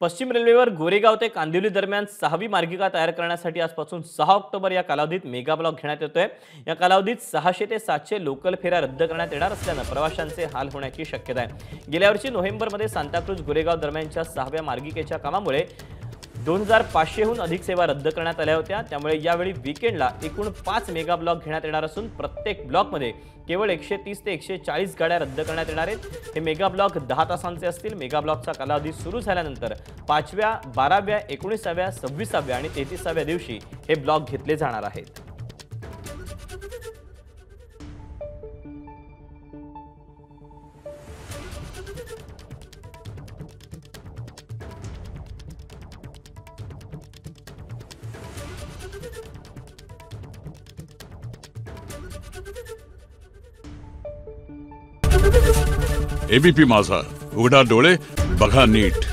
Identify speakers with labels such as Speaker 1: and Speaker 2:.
Speaker 1: पश्चिम रेल्वेवर गोरेगाव ते कांदिवली दरम्यान 6वी मार्गिका तयार करण्यासाठी आजपासून 6 ऑक्टोबर या कालावधीत मेगा ब्लॉक घेण्यात येतोय। या कालावधीत 600 ते 700 लोकल फेऱ्या रद्द करण्यात येणार असल्याने प्रवाशांचे हाल होण्याची शक्यता आहे। गेल्या वर्षी नोव्हेंबरमध्ये सांताक्रूज गोरेगाव दरम्यानच्या 6व्या मार्गिकेच्या कामामुळे 2500हून अधिक सेवा रद्द करण्यात आल्या होत्या। त्यामुळे यावेळी वीकेंडला एकूण 5 मेगा ब्लॉक घेण्यात येणार असून प्रत्येक ब्लॉकमध्ये केवळ 130 ते 140 गाड्या रद्द करण्यात येणार आहेत। हे मेगा ब्लॉक 10 तासांचे असतील। मेगा ब्लॉकचा कालावधी सुरू झाल्यानंतर 5व्या, 12व्या, 19व्या, 26व्या आणि 33व्या दिवशी हे ब्लॉक घेतले जाणार आहेत।
Speaker 2: एबीपी माझा, उघडा डोळे बघा नीट।